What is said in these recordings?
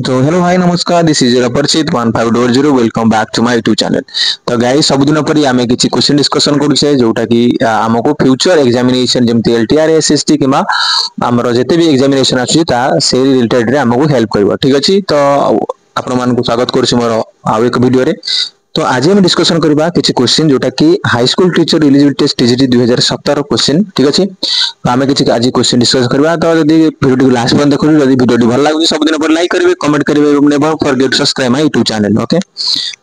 तो हेलो भाई नमस्कार दिस इज योर परिचित 1500 welcome back to my YouTube channel. तो गाइस सबदिन पर आम किसी क्वेश्चन डिस्कशन करुचे जोटा कि आमको फ्यूचर एग्जामिनेशन जमती एलटीआर एसएसटी किबा हमर जते भी एग्जामिनेशन आछी ता से रिलेटेड रे हमको हेल्प करबो। ठीक अछि तो आपण मान को स्वागत करूछी मोर आ एक वीडियो रे। तो आज हम डिस्कशन करबा किछि क्वेश्चन जोटा कि high school teacher eligibility test TGT 2017 question. ठीक अछि तो आमे किछि आज क्वेश्चन डिस्कस करबा। तो यदि वीडियो को लास्ट तक देखु यदि वीडियो भल लागु सब दिन पर लाइक करिवे कमेंट करिवे एवं never forget to subscribe my YouTube channel. Okay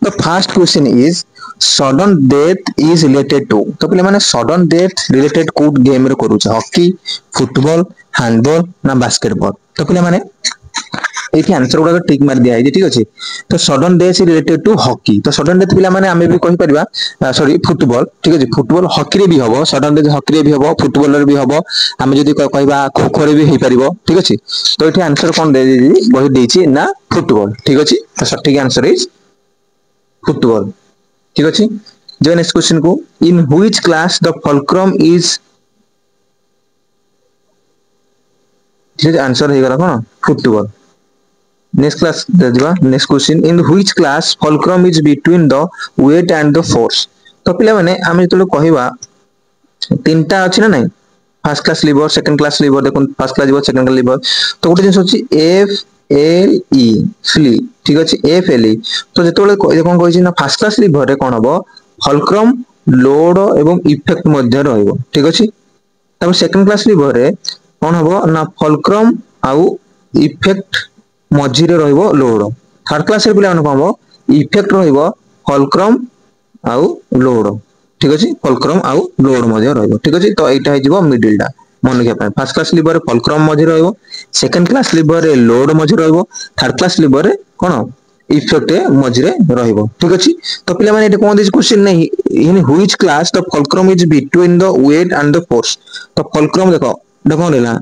the first question is sudden death is related to. तो पहले माने सडन डेथ रिलेटेड कोड गेम रे करूछ हॉकी फुटबॉल हैंडबॉल ना बास्केटबॉल। तो पहले माने एठी आंसर गुडा टिक मार दिया है। ठीक अछि तो sudden death is related to hockey. तो सडन डेथ पिला माने आमे भी कहि परिबा सॉरी फुटबॉल। ठीक अछि फुटबॉल हॉकी रे भी हबो सडन डेथ हॉकी रे भी हबो फुटबॉल रे भी हबो आमे जदी कहबा खो खो रे भी हे परिबो। ठीक अछि तो एठी आंसर कोन दे दी बही देछि ना फुटबॉल। ठीक अछि तो सटीक आंसर इज फुटबॉल। ठीक अछि जो नेक्स्ट क्वेश्चन को in which class the fulcrum is. ठीक आंसर हे गला कोन फुटबॉल। नेक्स्ट क्लास दिबा next question in which class fulcrum is between the weight and the force. तो पिला माने आमे जतले कहबा तीनटा अछि ना नहीं first class lever second class lever देखो first class lever second class lever तो गोटे जिंस अछि एफ एल ई फ्ली। ठीक अछि एफ एल ई तो जतले कोन कहिछि ना फर्स्ट क्लास लीवर रे कोन हबो फुलक्रम लोड एवं इफेक्ट मध्य रहइबो। ठीक अछि तब सेकंड क्लास लीवर रे कोन हबो ना फुलक्रम आउ इफेक्ट मझी रे रहइबो लोड। थर्ड क्लास रे पिला कोन हबो इफेक्ट रहइबो फुलक्रम आउ लोड। ठीक अछि फुलक्रम आउ लोड मध्य रहइबो। ठीक अछि तो एटा हे जिवो मिडिल टा मन रखिया पाए फर्स्ट क्लास लीवर रे फुलक्रम मझी रहइबो सेकंड क्लास लीवर रे लोड मझी रहइबो थर्ड क्लास लीवर रे कोन इफेक्ट मझी रे रहइबो। ठीक अछि तो पिला माने एटा कोन दिस क्वेश्चन नहीं in which class the fulcrum is between the weight and the force. तो फुलक्रम देखो देखो रहला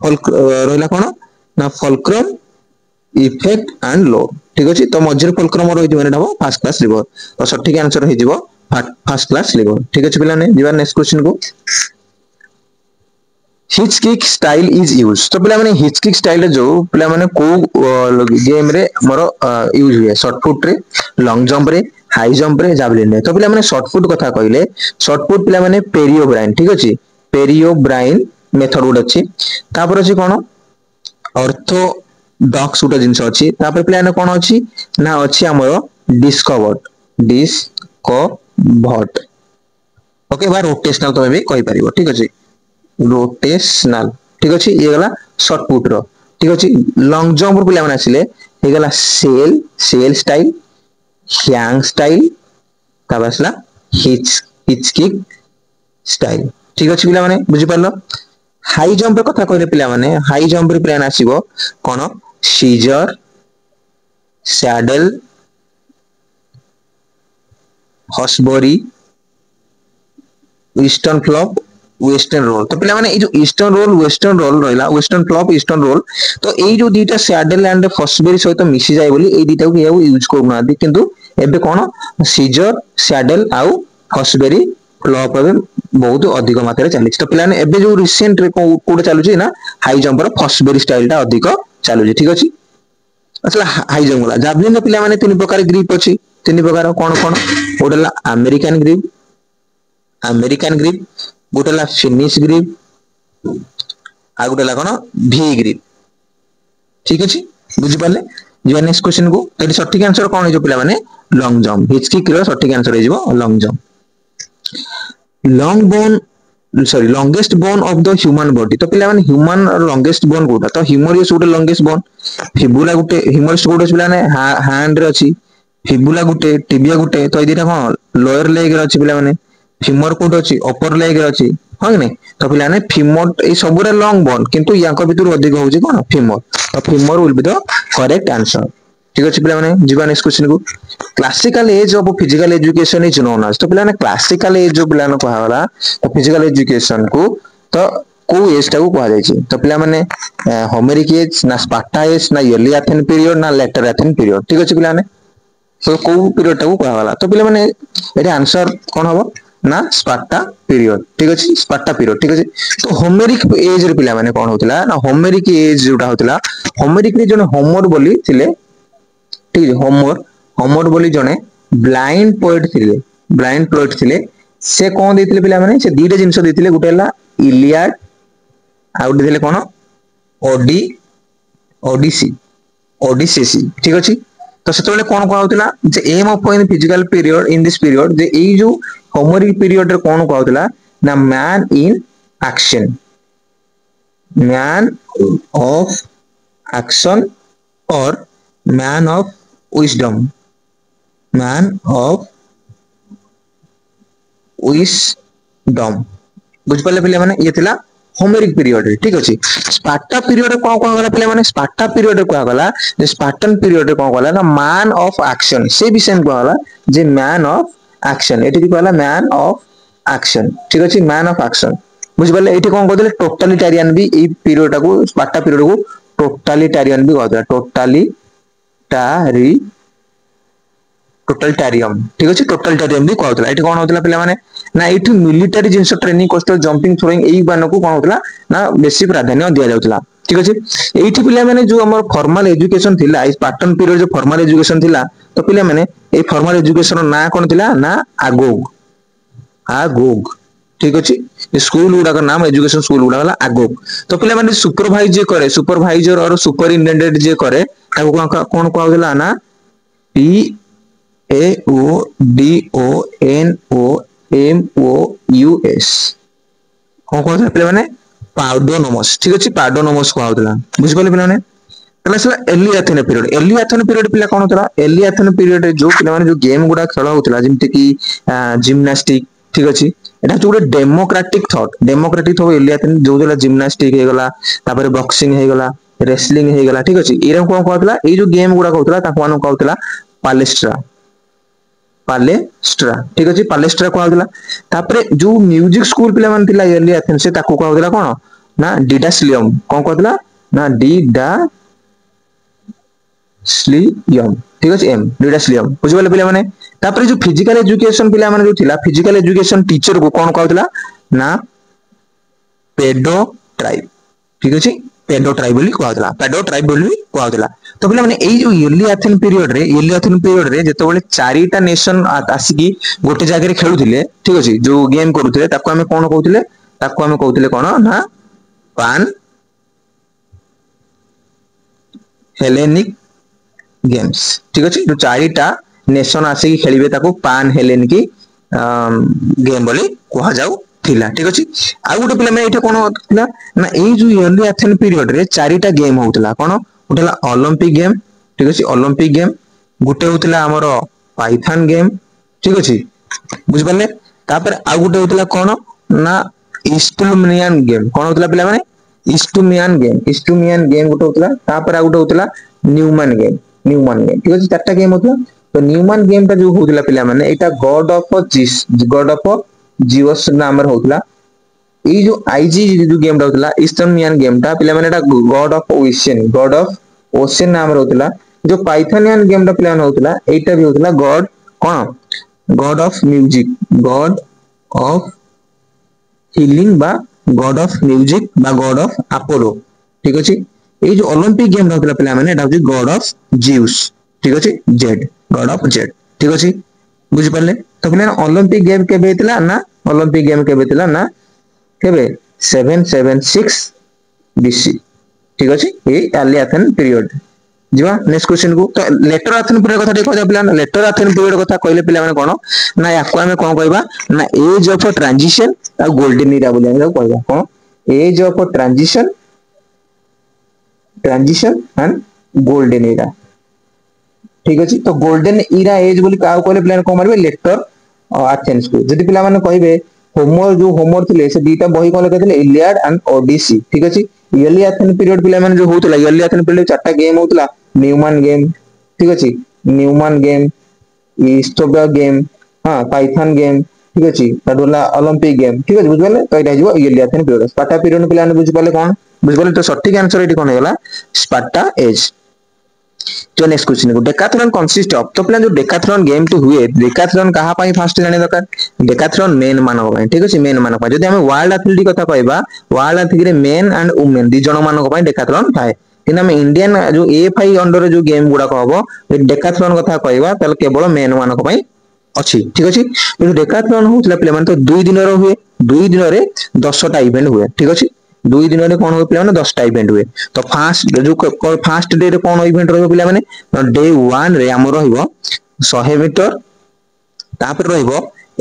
रहला कोन ना फुलक्रम इफेक्ट एंड लोड। ठीक अछि तो मझी रे फुलक्रम रहि जिवो एटा फर्स्ट क्लास लीवर तो सटीक आंसर हे जिवो फर्स्ट क्लास लीवर। ठीक अछि पिला ने जिवा नेक्स्ट क्वेश्चन को hitch kick style is use. तो पिला माने हिच किक स्टाइल जो पिला माने को गेम रे हमर यूज हुए शॉर्ट फुट रे लॉन्ग जंप रे हाई जंप रे जावलिन रे। तो पिला माने शॉर्ट फुट कथा कहले शॉर्ट फुट पिला माने पेरियो ब्राइन। ठीक अछि पेरियो ब्राइन मेथड गुड अछि तापर अछि कोन ऑर्थो डॉक्स गुटा जिंस अछि तापर पिला ने कोन अछि ना अछि हमर डिस्कवर्ड। ओके बा रोटेशनल तो भी कहि परिबो। ठीक अछि रोटेशनल। ठीक अछि ये गला शॉर्ट पुट रो। ठीक अछि लॉन्ग जंप पिला माने आसिले हे गला sail sail style hang style तब आसला हिच हिच किक स्टाइल। ठीक अछि पिला माने बुझि परलो हाई जंप कथा कहले पिला माने हाई जंप रे प्लान आसीबो कोन scissor saddle Fosbury eastern flop western roll. तो पिला माने ए जो ईस्टर्न रोल वेस्टर्न रोल रहला वेस्टर्न फ्लॉप ईस्टर्न रोल तो ए जो दीटा सैडल एंड हॉसबरी सहित मिसी जाय बोली ए दीटा को यूज करू ना किंतु एबे कोन सीजर सैडल आउ हॉसबरी फ्लॉप एबे बहुत अधिक मात्रा चली। तो पिला ने एबे जो रिसेंट रे कोड चालू छी ना हाई जंप रो हॉसबरी स्टाइल टा अधिक चालू छी। ठीक अछि अच्छा हाई जंप वाला जावलिन रे पिला माने तीन प्रकार ग्रिप अछि तीन प्रकार कोन कोन गोटेला अमेरिकन ग्रिप गोटेला फिनिश ग्रिप आ गोटेला कोन भी ग्रिप। ठीक अछि बुझि पाले जे नेक्स्ट क्वेश्चन को एटी सटीक आंसर कोन हे जो पिला माने लॉन्ग जंप हिच किक रो सटीक आंसर हे जिवो long jump. Long bone sorry longest bone of the human body. तो पिला माने ह्यूमन लॉन्गेस्ट बोन कोटा तो ह्यूमरियस गोटे लॉन्गेस्ट बोन फिबुला गोटे ह्यूमरियस गोटे पिला ने हैंड रे अछि फिबुला गोटे टिबिया गोटे तो ए दिटा कोन लोअर लेग रे अछि पिला माने फीमर कोट अछि अपर लेग रे अछि हां कि नै तो पिला ने फीमर ए सबुरे लॉन्ग बोन किंतु याको भितर अधिक होउछि कोन फीमर तो femur will be the correct answer. ठीक अछि पिला माने जीवा नेक्स्ट क्वेश्चन को classical age of physical education is known as. तो पिला ने क्लासिकल एज जो पिला ने कहा वाला तो फिजिकल एजुकेशन को तो को एज टा को कहा जाय छै तो पिला माने होमेरिक एज ना स्पार्टा एज ना अर्ली एथेन पीरियड ना लेटर एथेन पीरियड। ठीक अछि पिला ने तो को पीरियड टा को कहा वाला तो पिला माने एटा आंसर कोन हबो ना स्पार्टा पीरियड ठीक अछि स्पार्टा पीरियड ठीक अछि तो होमेरिक एज रे पिला माने कोन होतला ना होमेरिक एज जोटा होतला होमेरिक रे जने होमर बोली थिले ठीक है होमर बोली जने ब्लाइंड पोएट थिले ब्लाइंड पोएट थिले से कोन देथिले पिला माने से दीटा जिंस देथिले गुटे हला इलियाड आ गुटे थिले कोन ओडी ओडिसी ओडिसीसी ठीक अछि तो सेतबेले कोन कहउतला जे aim of in physical period in this period जे एई जो होमरिक पीरियड रे कोन कहउतला ना man in action man of action और man of wisdom man of wisdom बुझिपारे पिले माने ये थिला होमेरिक पीरियड ठीक अछि स्पार्टा पीरियड कोन कोन गला पिले माने स्पार्टा पीरियड को गला जे स्पार्टन पीरियड कोन गला ना मैन ऑफ एक्शन से भी सेम को गला जे मैन ऑफ एक्शन एटी भी कहला मैन ऑफ एक्शन ठीक अछि मैन ऑफ एक्शन बुझिपारे एटी कोन कहले टोटलिटारियन भी ए पीरियड को स्पार्टा पीरियड को टोटलिटारियन भी कहला टोटलिटारी टोटलिटारियम ठीक अछि टोटलिटारियम भी कहउतला एटी कोन होतला पिला माने ना एठी मिलिटरी जिंस ट्रेनिंग कोस्टल जंपिंग थ्रोइंग एई बान को कोन होतला ना बेसी प्राधान्य दिया जाउतला ठीक अछि एठी पिला माने जो हमर फॉर्मल एजुकेशन थिला इस पैटर्न पीरियड जो फॉर्मल एजुकेशन थिला तो पिला माने ए फॉर्मल एजुकेशन ना कोन थिला ना आगोग आगोग ठीक अछि स्कूल गुडा का नाम एजुकेशन स्कूल गुडा वाला आगोग तो पिला माने सुपरवाइज जे करे सुपरवाइजर और सुपरिटेंडेंट जे करे ताको कोन कहउतला ना P A O D O N O M O U S कौन कहउतला पिला माने पाउडोनोमस ठीक अछि पाउडोनोमस कहउतला बुझि पाले पिला माने तले सला एर्ली एथेन पीरियड पिला कोन होतला एर्ली एथेन पीरियड रे जो पिला माने जो गेम गुडा खेल होतला जेमते कि जिम्नास्टिक ठीक अछि एटा जो डेमोक्रेटिक थॉट एर्ली एथेन जो देला जिम्नास्टिक हे गला तापर बॉक्सिंग हे गला रेसलिंग हे गला ठीक अछि एरम कोन कहउतला ए जो गेम गुडा कहउतला ताको माने कहउतला पालेस्ट्रा पालेस्ट्रा ठीक अछि पालेस्ट्रा कहउतला तापर जो म्यूजिक स्कूल पिला माने थिला एर्ली एथेन से ताको कहउतला कोन ना डिडास्लियम कोन कहउतला ना डिडा स्लियम ठीक अछि एम डिडास्लियम बुझिबाले पिला माने तापर जो फिजिकल एजुकेशन पिला माने जो थिला फिजिकल एजुकेशन टीचर को कोन कहउतला ना पेडो ट्राइब ठीक अछि पेडो ट्राइब बोली कहउतला पेडो ट्राइब बोली कहउतला तो पिला माने एई जो इयरली एथेन पीरियड रे जेतबेले चारिटा नेशन आसीकी गोटे जागे रे खेलुथिले ठीक अछि जो गेम करूथिले ताको हमें कोन कहउथिले ताको हमें कहउथिले कोन ना पान हेलेनिक गेम्स ठीक अछि जो चारिटा नेशन आसीकी खेलिबे ताको पान हेलेनिक गेम बोली कहा जाउ थिला ठीक अछि आ गुटे पिला में एठे कोन थिला ना एई जो इयरली एथेन पीरियड रे चारिटा गेम होउतला कोन गुटेला ओलंपिक गेम ठीक अछि ओलंपिक गेम गुटे होउतला हमरो पाइथन गेम ठीक अछि बुझ पाले तापर आ गुटे होउतला कोन ना इस्टुमियन गेम कोन होउतला पिला माने इस्टुमियन गेम गुटे होउतला तापर आ गुटे होउतला न्यूमन गेम ठीक अछि चारटा गेम होउतला तो न्यूमन गेम ता जो होउतला पिला माने एटा गॉड ऑफ जीवस नाम रे होउतला ए जो आईजी जो गेम होउतला इस्टर्नियन गेम ता पिला माने एटा गॉड ऑफ ओशन नाम रे होउतला जो पाइथनियन गेम ता पिला माने होउतला एटा भी होउतला god of music god of healing बा गॉड ऑफ म्यूजिक बा गॉड ऑफ अपोलो ठीक अछि ए जो ओलंपिक गेम होउतला पिला माने एटा होची गॉड ऑफ ज्यूस ठीक अछि जेड गॉड ऑफ जेड ठीक अछि बुझि पाले तो पिला ओलंपिक गेम केबे हेतला ना ओलंपिक गेम केबे हेतला ना केबे 776 बीसी ठीक अछि ए अर्ली एथेन पीरियड जिवा नेक्स्ट क्वेश्चन को तो लेटर एथेन पीरियड कथा देखो पिला ना लेटर एथेन पीरियड कथा कहले पिला माने कोन ना याको हमें कोन कहबा ना एज ऑफ ट्रांजिशन आ गोल्डन एरा बोली हम कहबा कोन age of transition and golden era ठीक अछि तो गोल्डन एरा एज बोली का कहले प्लान को मारबे लेटर एथेंस को जदि पिला माने कहबे होमर थिले से दीटा बही कोन कहले इलियड एंड ओडिसी ठीक अछि इयरली एथेन पीरियड पिला माने जो होतला इयरली एथेन पीरियड चारटा गेम होतला न्यूमन गेम ठीक अछि न्यूमन गेम इस्टोबा गेम हां पाइथन गेम ठीक अछि तडोला ओलंपिक गेम ठीक अछि बुझबले तो एटा जिवो yearly Athens period Sparta period पिला माने बुझि पाले कोन बुझबले तो सटीक आंसर एटी कोन हेला स्पार्टा एज तो नेक्स्ट क्वेश्चन को डेकाथलॉन कंसिस्ट ऑफ तो पिला जो डेकाथलॉन गेम टी हुए डेकाथलॉन कहा पई फर्स्ट जाने दरकार डेकाथलॉन मेन मानक पई ठीक अछि मेन मानक पई जदि हम वर्ल्ड एथलेटिक कथा कहबा वर्ल्ड एथलेटिक रे मेन एंड वुमेन दी जण मानक पई डेकाथलॉन थाए कि हम इंडियन जो एएफआई अंडर जो गेम गुडा कहबो डेकाथलॉन कथा कहबा तल केवल मेन मानक पई अछि ठीक अछि जो डेकाथलॉन होतला पिला माने तो 2 दिन रो हुए 2 दिन रे 10 टा इवेंट हुए ठीक अछि 2 दिन रे कोन हो पिला माने 10 टा इवेंट हुए तो फास्ट जो फास्ट डे रे कोन इवेंट रहबो पिला माने डे 1 रे हम रहइबो 100 मीटर तापर रहइबो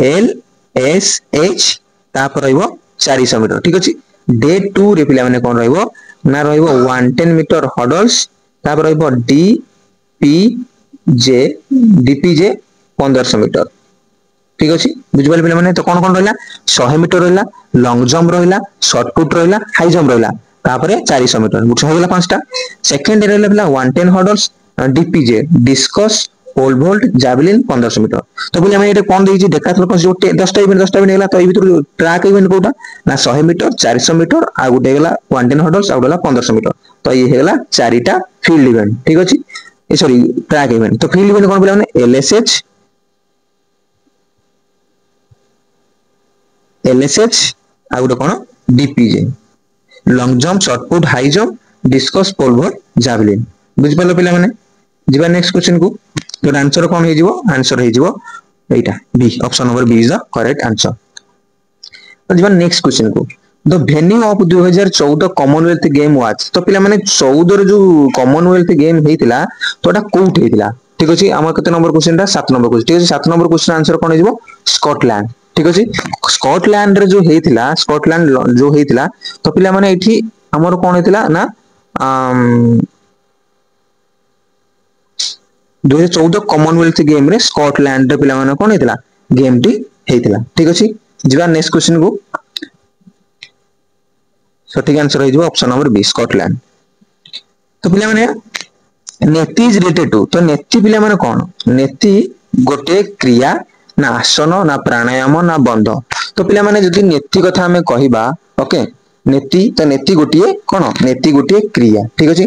एल एस एच तापर रहइबो 400 मीटर ठीक अछि डे 2 रे पिला माने कोन रहइबो ना रहइबो 110 मीटर हडल्स तापर रहइबो डी पी जे डीपीजे 1500 मीटर ठीक अछि बुझिबाल पिला माने तो कोन कोन रहला 100 मीटर रहला लॉन्ग जंप रहला शॉर्ट पुट रहला हाई जंप रहला तापरे 400 मीटर बुझ होगला पांचटा सेकंड रहला पिला 110 हर्डल्स डीपीजे डिस्कस पोल वोल्ट जावलिन 1500 मीटर तो बोले हमें ये कौन देछि डेकाथलॉन को जो 10टा इवेंट हेला तो ए भीतर ट्रैक इवेंट कोटा ना 100 मीटर 400 मीटर आ गुटे हेला 110 हर्डल्स आ गुटे 1500 मीटर तो ये हेला चारिटा फील्ड इवेंट ठीक अछि ए सॉरी ट्रैक इवेंट तो फील्ड इवेंट कोन बोले माने एलएसएच एलएसएच आ गुटे कोन DPJ long jump short put high jump discus pole vault javelin बुझ पालो पिला माने जीवा नेक्स्ट क्वेश्चन को तो आंसर कोन हे जिवो आंसर हे जिवो एटा B option number B is the correct answer तो जीवा नेक्स्ट क्वेश्चन को the venue of 2014 commonwealth game was तो पिला माने 14 रे जो कॉमनवेल्थ गेम हेतिला तो एटा कोउट हेतिला ठीक अछि हमर कते नंबर क्वेश्चन ता 7 नंबर क्वेश्चन ठीक अछि 7 नंबर क्वेश्चन आंसर कोन हे जिवो स्कॉटलैंड ठीक अछि स्कॉटलैंड रे जो हेतिला स्कॉटलैंड जो हेतिला तो पिला माने एठी हमर कोन हेतिला ना 2014 कॉमनवेल्थ गेम रे स्कॉटलैंड रे पिला माने कोन हेतिला गेम टी हेतिला ठीक अछि जिबा नेक्स्ट क्वेश्चन को सठिक आंसर हो ऑप्शन नंबर बी स्कॉटलैंड तो पिला माने नेति इज रिलेटेड टू तो नेति पिला माने कोन नेति गोटे क्रिया ना आसन ना प्राणायाम ना बंध तो पिला माने जदि नेति कथा हमें कहिबा ओके नेति तो नेति गोटे कोन नेति गोटे क्रिया ठीक अछि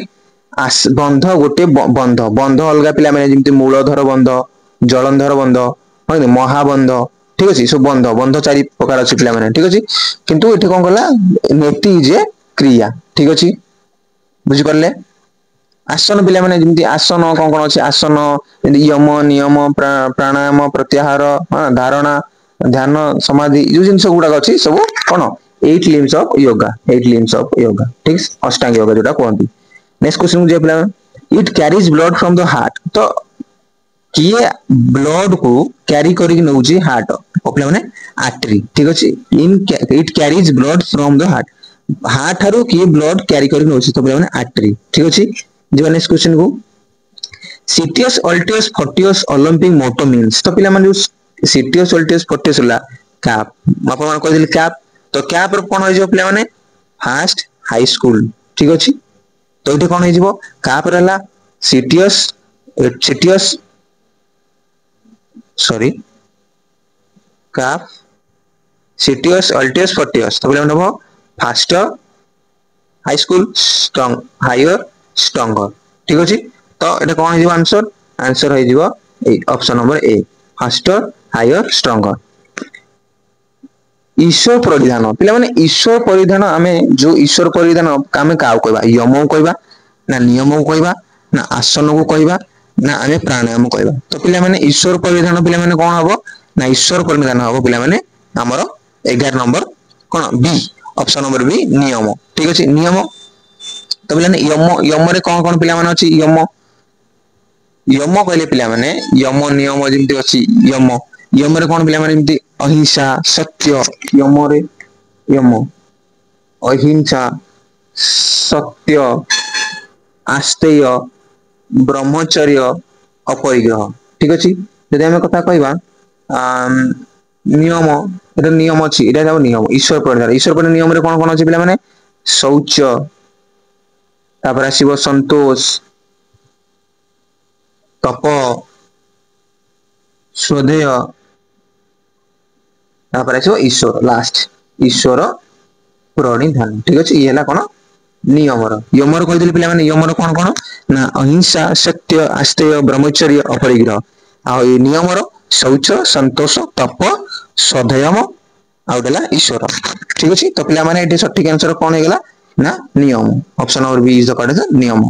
बंध गोटे बंध बंध अलगा पिला माने जेमति मूलधर बंध जलंधर बंध होय महाबंध ठीक अछि सब बंध बंध चारि प्रकार अछि पिला माने ठीक अछि किंतु एठी कोन गला नेति जे क्रिया ठीक अछि बुझि परले आसन पिला माने जेमति आसन कोन कोन अछि आसन यम नियम प्राणायाम प्रत्याहार धारणा ध्यान समाधि जो जिन सब गुडा अछि सब कोन 8 limbs of yoga 8 limbs of yoga ठीक अष्टांग योगा जोटा कहंती नेक्स्ट क्वेश्चन जे पिला it carries blood from the heart तो किए ब्लड को कैरी करी नउची हार्ट पिला माने आर्टरी ठीक अछि in it carries blood from the heart heart हारू किए ब्लड कैरी करी नउची तो पिला माने आर्टरी ठीक अछि जे नेक्स्ट क्वेश्चन को सिटियस अल्टियस फोर्टियस ओलंपिक मोटो मींस तो पिला माने सिटियस अल्टियस फोर्टियस होला कैप आपण मान कह दिल कैप तो कैप रो कोन होय जो पिला माने फास्ट हाई स्कूल ठीक अछि तो इटे कोन होय जिवो कैप रहला सिटियस सिटियस सॉरी कैप सिटियस अल्टियस फोर्टियस तो पिला माने faster high school strong higher stronger ठीक अछि तो एटा कोन हिजो आंसर आंसर हे जिवो ए option number A faster higher stronger ईश्वर परिधान पिला माने ईश्वर परिधान हमें जो ईश्वर परिधान हमें का कहबा यम कहबा ना नियम कहबा ना आसन को कहबा ना हमें प्राणायाम कहबा तो पिला माने ईश्वर परिधान पिला माने कोन हबो ना ईश्वर परिधान हबो पिला माने हमरो 11 नंबर कोन बी ऑप्शन नंबर बी नियम ठीक अछि नियम तो पिला यम यम रे कोन कोन पिला माने अछि यम यम कहले पिला माने यम नियम जेमति अछि यम यम रे कोन पिला माने जेमति अहिंसा सत्य यम रे यम अहिंसा सत्य आस्तेय ब्रह्मचर्य अपरिग्रह ठीक अछि यदि हम कथा कहबा नियम एटा नियम अछि एटा नियम ईश्वर परिधान नियम रे कोन कोन अछि पिला माने शौच तापर आसीबो संतोष तप स्वधेय तापर आसीबो ईश्वर लास्ट ईश्वर प्रणिधान ठीक अछि ये हला कोन नियमर यमर कहिदेले पिला माने यमर कोन कोन ना अहिंसा सत्य आस्तेय ब्रह्मचर्य अपरिग्रह आ ए नियमर शौच संतोष तप सदयम आउटला ईश्वर ठीक अछि तो पिला माने एटी सठिक आंसर कोन हेगला ना नियम option number B is the correct नियम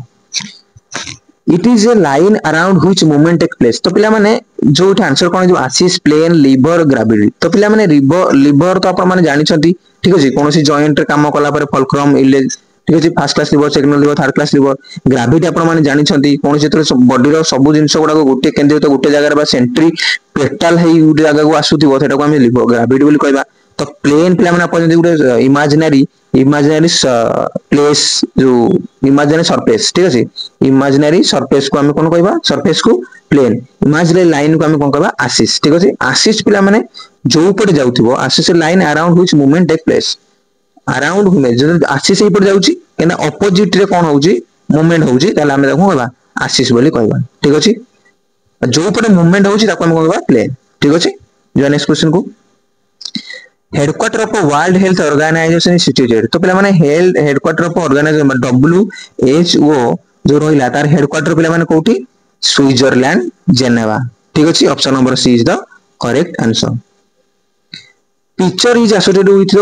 it is a line around which movement take place तो पिला माने जो आंसर कोन जो आसिस प्लेन लिवर ग्रेविटी तो पिला माने लिवर तो आपण माने जानि छथि ठीक अछि कोनोसी जॉइंट रे काम कला पर फलक्रम इलेज ठीक अछि first class liver second liver third class liver gravity आपण माने जानि छथि कोनोसी तो बॉडी रो सब जिंस गुडा गोटे केंद्रित गोटे जगह बा सेंट्री पेटल हेई गोटे जगह को आसुथिबो सेटा को हम लिवर ग्रेविटी बोली कहबा तो प्लेन पिला माने आपण गोटे इमेजिनरी इमेजिनरी प्लेस जो इमेजिनरी सरफेस ठीक अछि इमेजिनरी सरफेस को हम कोन कहबा सरफेस को प्लेन इमेजिनरी लाइन को हम कोन कहबा आसिस ठीक अछि आसिस पिला माने जो ऊपर जाउथिबो axis line around which movement take place around घुमे जो आसिस ऊपर जाउची एना ऑपोजिट रे कोन होउची मूवमेंट होउची ताले हम देखो कहबा आसिस बोली कहबा ठीक अछि जो ऊपर मूवमेंट होउची ताको हम कहबा प्लेन ठीक अछि जो नेक्स्ट क्वेश्चन को headquarter of world health organization is situated तो पिला माने health headquarter of organization WHO जो रहिला तार हेडक्वार्टर पिला माने कोठी स्विट्जरलैंड जेनेवा ठीक अछि option number C is the correct answer pitcher is associated with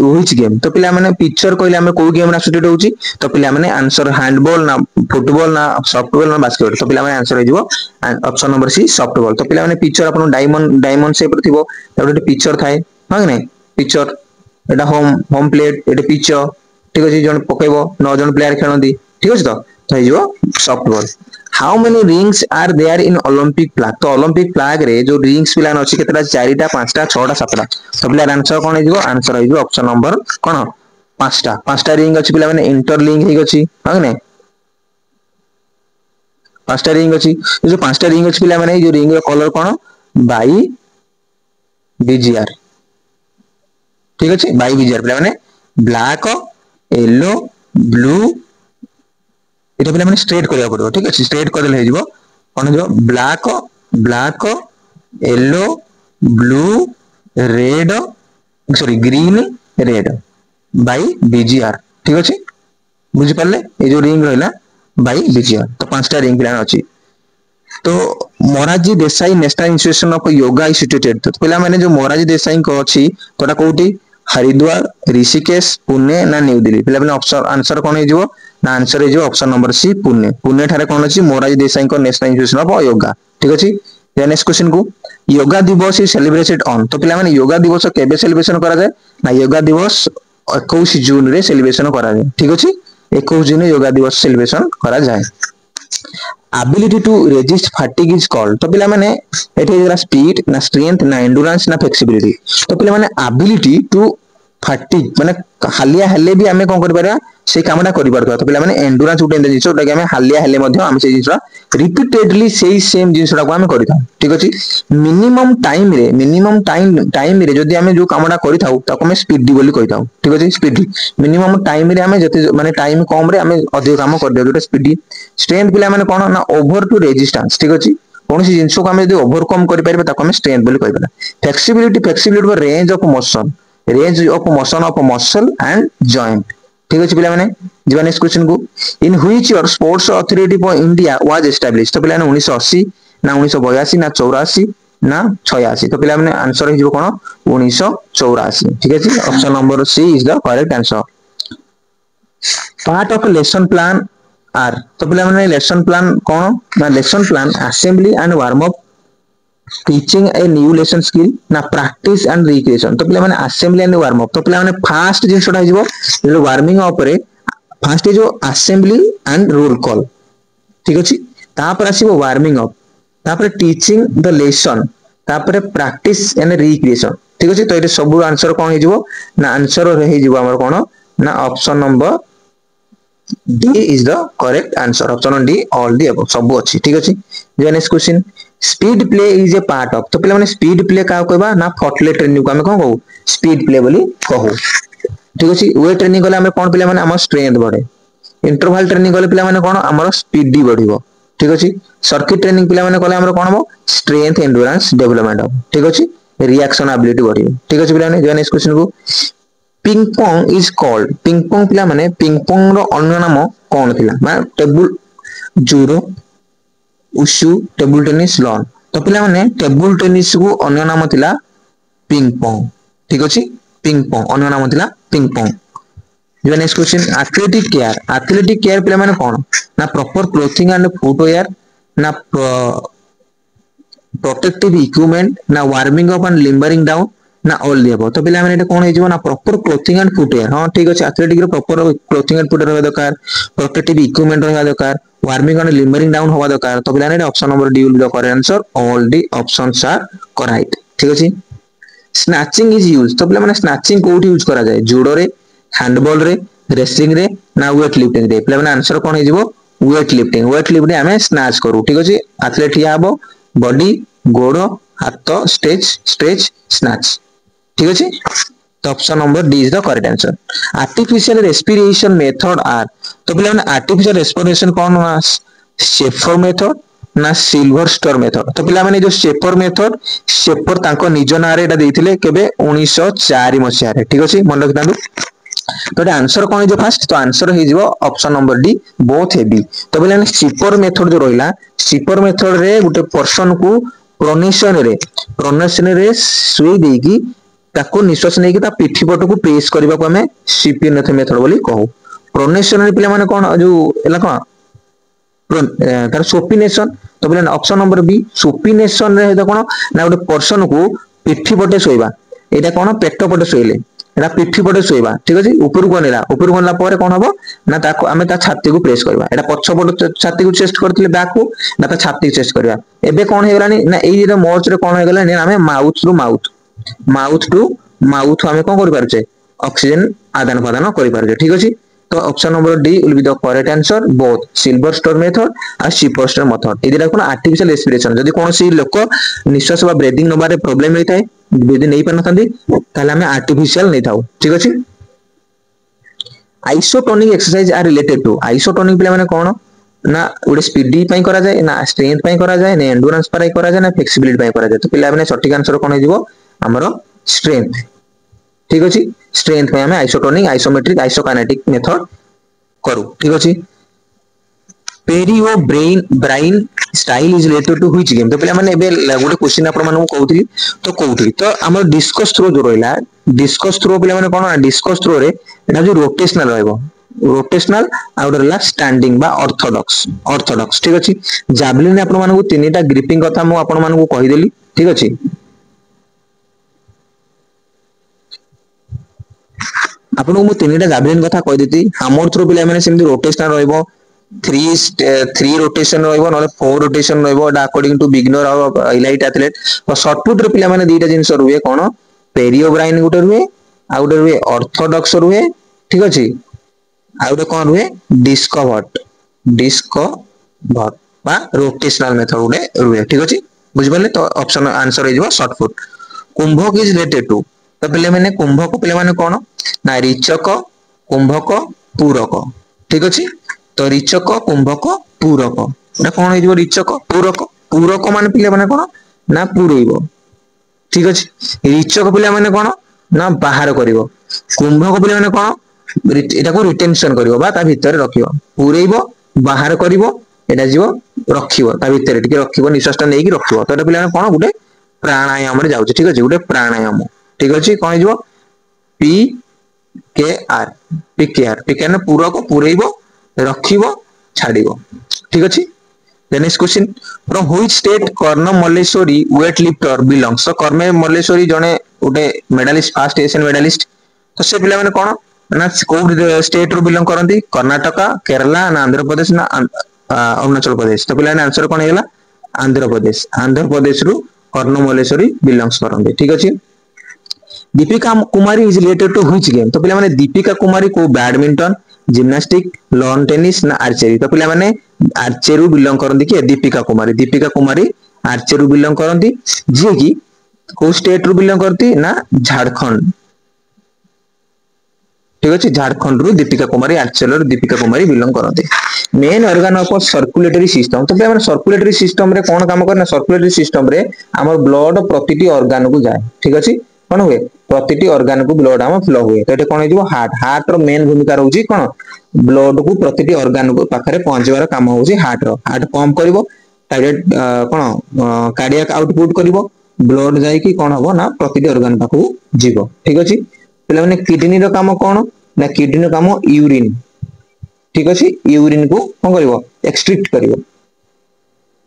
which game तो पिला माने पिक्चर कहले हमें कोई गेम एसोसिएटेड होउची तो पिला माने आंसर हैंडबॉल ना फुटबॉल ना सॉफ्टबॉल ना बास्केटबॉल तो पिला माने आंसर हो जिवो ऑप्शन नंबर सी सॉफ्टबॉल तो पिला माने पिक्चर आपन डायमंड शेप रे थिबो ताबे पिक्चर थाए हां नै पिक्चर एटा होम प्लेट एटा पिक्चर ठीक अछि जण पकेबो 9 जण प्लेयर खेलंदी ठीक अछि तो हे जिवो softball how many rings are there in Olympic flag तो ओलंपिक फ्लैग रे जो रिंग्स पिलान अछि केतरा 4टा 5टा 6टा 7टा तो पिला आंसर कोन हे जिवो आंसर हे जिवो ऑप्शन नंबर कोन 5टा रिंग अछि पिला माने इंटरलिंक हे अछि हां नै 5टा रिंग अछि जो 5टा रिंग अछि पिला माने जो रिंग रो कलर कोन बाई बीजीआर ठीक अछि बाई बीजीआर पिला माने ब्लैक येलो ब्लू एटा पिला माने स्ट्रेट करिया पड़ो ठीक अछि स्ट्रेट करले हे जिवो कोन जो black yellow blue red sorry green red by BGR ठीक अछि बुझि परले ए जो रिंग रहला बाई बीजीआर तो 5टा रिंग प्लान अछि तो Morarji Desai national institution of yoga instituted तो पिला माने जो मोरारजी देसाई को अछि तोटा कोठी हरिद्वार ऋषिकेश पुणे ना न्यू दिल्ली पिला माने ऑप्शन आंसर कोन हे जिवो ना आंसर हे जिवो option number C Pune Pune ठारे कोन अछि मोरारजी देसाई को नेशनल इंस्टीट्यूशन ऑफ योगा ठीक अछि नेक्स्ट क्वेश्चन को योगा दिवस इज सेलिब्रेटेड ऑन तो पिला माने योगा दिवस केबे सेलिब्रेशन करा जाय ना योगा दिवस 21 जून रे सेलिब्रेशन करा जाय ठीक अछि 21 जून योगा दिवस सेलिब्रेशन करा जाय ability to resist fatigue is called तो पिला माने एठी जरा स्पीड ना स्ट्रेंथ ना एंड्योरेंस ना फ्लेक्सिबिलिटी तो पिला माने ability to fatigue माने हालिया हेले भी हमें कोन करि पारा से कामना करि पारतो तो पिला माने एंड्योरेंस उठे जिंस उठा कि हमें हालिया हेले मध्ये हम से जिंस रिपीटेडली सेही सेम जिंसटा को हमें करिथा ठीक अछि मिनिमम टाइम रे जदी हमें जो कामना करिथाउ ताको हमें स्पीड बोली कहिथाउ ठीक अछि स्पीड मिनिमम टाइम रे हमें जते माने टाइम कम रे हमें अधिक काम कर दियो जोटा स्पीड स्ट्रेंथ पिला माने कोन ना ओवर टू रेजिस्टेंस ठीक अछि कौन सी जिंस को हमें यदि ओवरकम करि पारबे ताको हमें स्ट्रेंथ बोली कहिबा flexibility range of motion of muscle and joint ठीक अछि पिला माने जीवा नेक्स्ट क्वेश्चन को in which year sports authority for India was established तो पिला ने 1980 ना 1982 ना 84 ना 86 तो पिला माने आंसर हे जिवो कोन 1984 ठीक अछि option number C is the correct answer part of lesson plan are तो पिला माने लेसन प्लान कोन ना lesson plan assembly and warm up teaching a new lesson skill ना प्रैक्टिस एंड रिक्रिएशन तो पिला माने असेंबली एंड वार्म अप तो पिला माने फर्स्ट जिंसटा हिजबो जो वार्मिंग अप रे फर्स्ट जो असेंबली एंड रोल कॉल ठीक अछि तापर आसीबो वार्मिंग अप तापर टीचिंग द लेसन तापर प्रैक्टिस एंड रिक्रिएशन ठीक अछि तो एटे सब आंसर कोन हिजबो ना आंसर रे हिजबो हमर कोन ना option number D is the correct answer option D all the above सब अच्छी ठीक अछि जे next question speed play is a part of तो पिला माने स्पीड प्ले का कहबा ना फटले ट्रेनिंग को हमें कोन कहू स्पीड प्ले बोली कहू ठीक अछि वेट ट्रेनिंग गले हमें कोन पिला माने हमर स्ट्रेंथ बढ़े इंटरवल ट्रेनिंग गले पिला माने कोन हमर स्पीड बढ़िबो ठीक अछि सर्किट ट्रेनिंग पिला माने कहले हमर कोन हो स्ट्रेंथ एंड्योरेंस डेवलपमेंट ठीक अछि रिएक्शन एबिलिटी बढ़िबो ठीक अछि पिला माने जे नेक्स्ट क्वेश्चन को ping pong is called ping pong पिला माने पिंग पोंग रो अन्य नाम कौन थिला माने table judo wushu table tennis lawn तो पिला माने टेबल टेनिस को अन्य नाम थिला पिंग पोंग ठीक अछि पिंग पोंग अन्य नाम थिला पिंग पोंग जो नेक्स्ट क्वेश्चन एथलेटिक केयर पिला माने कोन ना प्रॉपर क्लोथिंग एंड फुटवेयर ना प्रोटेक्टिव इक्विपमेंट ना वार्मिंग अप एंड लिंबरिंग डाउन ना ऑल दी अबव तो पिला माने कोन हे ना प्रॉपर क्लोथिंग एंड फुटवेयर हां ठीक अछि एथलेटिक रो प्रॉपर क्लोथिंग एंड फुटवेयर रहबा दरकार प्रोटेक्टिव इक्विपमेंट रहबा दरकार वार्मिंग एंड लिंबरिंग डाउन होबा दरकार तो पिला ने option number D will be the correct answer all the options are correct ठीक अछि स्नैचिंग इज यूज तो पिला माने स्नैचिंग कोठी यूज करा जाय जुडो रे हैंडबॉल रे रेसिंग रे ना वेट लिफ्टिंग रे पिला माने आंसर कोन हे जिवो वेट लिफ्टिंग हमें स्नैच करू ठीक अछि एथलेट या हबो बॉडी गोड़ हाथ स्ट्रेच स्नैच ठीक अछि तो option number D is the correct answer artificial respiration method are तो पिला माने आर्टिफिशियल रेस्पिरेशन कोन शेफर मेथड ना सिल्वर स्टार मेथड तो पिला माने जो शेफर मेथड शेफर तांको निज नारे एटा देथिले केबे 1904 मसिया रे ठीक अछि मन रखितांदु तो आंसर कौन है फास्ट तो आंसर हो option number D both heavy तो बोले सिपर मेथड जो रहा सिपर मेथड रे गोटे पर्सन को प्रोनेशन रे सुई देकी ताको निश्वास नहीं कि पिठी पट को प्रेस करने को हमें सिपियर मेथड बोली कहू प्रोनेशन रे पिला माने कौन जो एला कौन तार सोपिनेशन तो बोले ऑप्शन नंबर बी सोपिनेशन रे कौन ना गोटे पर्सन को पिठी पटे शोइबा एटा कौन पेट पटे शोइले एटा पिठी पटे शोइबा ठीक अछि ऊपर को नेला ऊपर को नेला परे कोन हबो ना ताको हमें ता छाती को प्रेस करबा एटा पछ पट छाती को चेस्ट करथिले बैक को ना ता छाती चेस्ट करबा एबे कोन हे गलानी ना एई जे मर्च रे कोन हे गलानी हमें माउथ टू माउथ हमें कोन कर पारछे ऑक्सीजन आदान प्रदान कर पारछे ठीक अछि तो option number D will be the correct answer both silver star method और शिपर स्टार मेथड एदिरा कोन आर्टिफिशियल रेस्पिरेशन जदी कोन सी लोक निश्वास बा ब्रीथिंग नबारे प्रॉब्लम नै थाए यदि नहीं पाना थांदी ताले हमें आर्टिफिशियल नहीं थाउ ठीक अछि isotonic exercise are related to isotonic पिला माने कोन ना उडे स्पीड पई करा जाय ना स्ट्रेंथ पई करा जाय ना एंड्योरेंस पई करा जाय ना फ्लेक्सिबिलिटी पई करा जाय तो पिला माने सटीक आंसर कोन हे जिवो हमरो स्ट्रेंथ ठीक अछि स्ट्रेंथ पे हमें आइसोटोनिक आइसोमेट्रिक आइसोकाइनेटिक मेथड करू ठीक अछि Parry O'Brien style is related to which game तो पिला माने एबे गोटे क्वेश्चन आपण माने कहउथि तो कहउथि तो हमर डिस्कस थ्रो जो रहला डिस्कस थ्रो पिला माने कोन डिस्कस थ्रो रे एटा जो रोटेशनल रहबो रोटेशनल आउट रहला स्टैंडिंग बा ऑर्थोडॉक्स ठीक अछि जावलिन आपण माने तीनटा ग्रिपिंग कथा मु आपण माने कहि देली ठीक अछि आपन को तीनटा जावलिन कथा कहि देती हमर थ्रो पिला माने सेमि रोटेशनल रहबो थ्री रोटेशन रहइबो नले four rotation रहइबो Etah according to beginner और एलाइट एथलीट तो शॉर्टपुट रे पिला माने दीटा जिंस रुए कोन पेरियो ब्राइन गुटे रुए आ गुटे रुए ऑर्थोडॉक्स रुए ठीक अछि आ गुटे कोन रुए डिस्कवर्ड बा रोटेशनल मेथड गुटे रुए ठीक अछि बुझि परले तो ऑप्शन आंसर हे जिवो शॉर्टपुट कुंभक इज रिलेटेड टू तो पिला माने कुंभक पिला माने कोन ना रिचक कुंभक पूरक ठीक अछि तो रिचक कुंभक पूरक एटा कोन हे जिवो रिचक पूरक माने पिले माने कोन ना पुरइबो ठीक अछि रिचक पिले माने कोन ना बाहर करिवो कुंभक पिले माने कोन एटा को रिटेंशन करिवो बा ता भीतर रखिवो पुरइबो बाहर करिवो एटा जिवो रखिवो ता भीतर टिके रखिवो निश्वासटा नै कि रखिवो तो एटा पिले माने कोन गुटे प्राणायाम रे जाउछ ठीक अछि गुटे प्राणायाम ठीक अछि कोन जिवो पी के आर पूरक पुरइबो रखिबो छाड़िबो ठीक अछि the next question from which state Karnam Malleswari weight lifter belongs तो कर्ण मल्लेश्वरी जने उटे मेडलिस्ट फर्स्ट एशियन मेडलिस्ट तो से पिला माने कोन ना को स्टेट रो बिलोंग करंती कर्नाटक केरला ना आंध्र प्रदेश ना अरुणाचल प्रदेश तो पिला ने आंसर कोन हेला आंध्र प्रदेश रो कर्ण मल्लेश्वरी बिलोंग्स करंती ठीक अछि Deepika Kumari is related to which game तो पिला माने दीपिका कुमारी को बैडमिंटन जिम्नास्टिक लॉन टेनिस ना आर्चरी तो पिला माने आर्चरी बिलोंग करंती कि दीपिका कुमारी आर्चरी बिलोंग करंती जे कि को स्टेट रू बिलोंग करती ना झारखंड ठीक अछि झारखंड रू दीपिका कुमारी आर्चरी रू दीपिका कुमारी बिलोंग करंती main organ of circulatory system तो पिला माने सर्कुलेटरी सिस्टम रे कोन काम करे ना सर्कुलेटरी सिस्टम रे हमर ब्लड प्रतिटी ऑर्गन को जाय ठीक अछि कोन हुए प्रतिटी ऑर्गन को ब्लड हम फ्लो हुए तो ये कौन हो हार्ट हार्ट रो मेन भूमिका रहउची कौन ब्लड को प्रतिटी ऑर्गन को पाखरे पहुंचवार काम होउची हार्ट पंप करिवो डायरेक्ट कौन कार्डियक आउटपुट करिवो ब्लड जाई कि कौन हबो ना प्रतिटी ऑर्गन पाखु जीवो ठीक अछि पहिले माने किडनी रो काम कौन ना किडनी रो काम यूरिन ठीक अछि यूरिन को कौन करिवो एक्सट्रैक्ट करिवो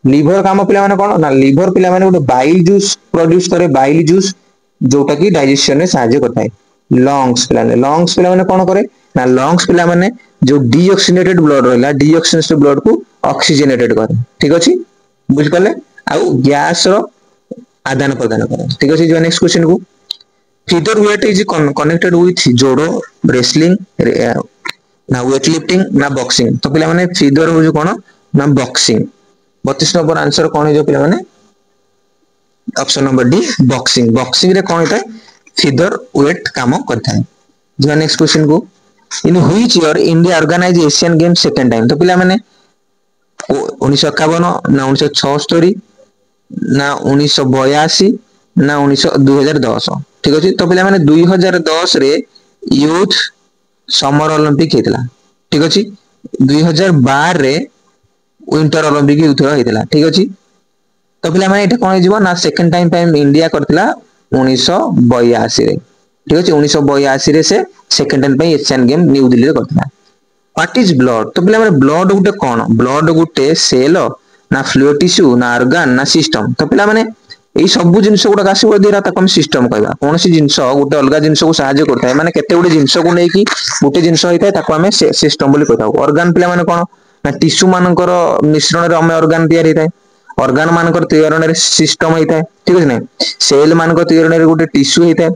लिवर काम पिला माने कौन ना लिवर पिला माने गोटे बाइल जूस प्रोड्यूस करे बाइल जूस जोटा कि डाइजेशन में सहायता करता है लंग्स पिला माने कौन करे ना लंग्स पिला माने जो डीऑक्सीनेटेड ब्लड रहला डीऑक्सीनेटेड ब्लड को ऑक्सीजनेटेड करे ठीक अछि बुझ पले आ गैस रो आदान प्रदान करे ठीक अछि जो नेक्स्ट क्वेश्चन को feather weight is connected with जोड़ो wrestling ना वेट लिफ्टिंग ना बॉक्सिंग तो पिला माने feather हो जो कोन ना बॉक्सिंग 32 नंबर आंसर कौन है जो पिला माने option number D boxing boxing रे कौन होता है फीदर वेट काम करता है जो नेक्स्ट क्वेश्चन को in which year India organize Asian game second time तो पिला माने 1951 ना 1976 ना 1982 ना 2010 ठीक अछि तो पिला माने 2010 रे यूथ समर ओलंपिक हेतला ठीक अछि 2012 रे विंटर ओलंपिक यूथ हेतला ठीक अछि तो पिला माने एटा कोन जीवो ना सेकंड टाइम इंडिया करथिला 1982 रे ठीक अछि 1982 रे से सेकंड टाइम पे एशियन गेम न्यू दिल्ली रे करथिला व्हाट इज ब्लड तो पिला माने ब्लड गुटे कोन ब्लड गुटे सेल ना फ्लूइड टिश्यू ना ऑर्गन ना सिस्टम तो पिला माने एई सब जिंस गुडा आसीबो दिरा ताको हम सिस्टम कहबा कोन सी जिंस गुटे अलगा जिंस को सहायता करता है माने केते गुटे जिंस को नै कि गुटे जिंस होइता ताको हम सिस्टम बोली कहता ऑर्गन पिला माने कोन ना टिश्यू मानकर मिश्रण रे हम ऑर्गन तयार हेता ऑर्गन मानकर तयारण रे सिस्टम हेता ठीक अछि नै सेल मानकर तयारण रे गुटे टिश्यू हेता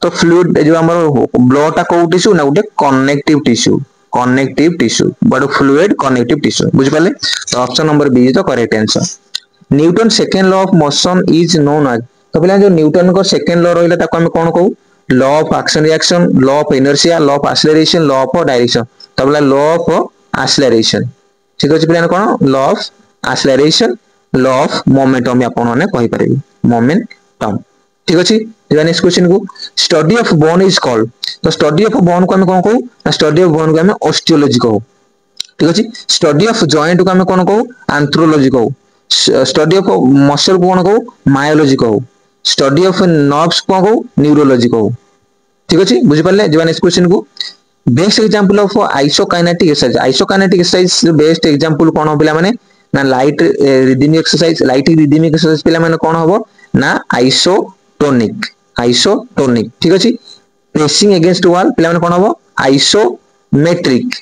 तो फ्लूइड जो हमर ब्लड ता को टिश्यू ना गुटे connective tissue but fluid connective tissue बुझ पाले तो option number B is the correct answer Newton second law of motion is known as तो पिला जो न्यूटन को सेकंड लॉ रहला ताको हम कोन कहू law of action reaction law of inertia law of acceleration law of direction तो पिला लॉ ऑफ एक्सेलरेशन ठीक अछि पिला कोन law of acceleration law of momentum आपण माने कहि परिबे मोमेंटम ठीक अछि नेक्स्ट क्वेश्चन को study of bone is called तो स्टडी ऑफ बोन को हम कोन कहू स्टडी ऑफ बोन को हम ऑस्टियोलॉजी कहू ठीक अछि स्टडी ऑफ जॉइंट को हम कोन कहू एंथ्रोलॉजी कहू स्टडी ऑफ मसल को कोन कहू मायोलॉजी कहू स्टडी ऑफ नर्व्स को कहू न्यूरोलॉजी कहू ठीक अछि बुझि पाले जे नेक्स्ट क्वेश्चन को best example of isokinetic exercise best example कोन हो पिला माने ना लाइट रिदमिक एक्सरसाइज पिला माने कोन होबो ना आइसोटोनिक ठीक अछि प्रेसिंग अगेंस्ट वॉल पिला माने कोन होबो isometric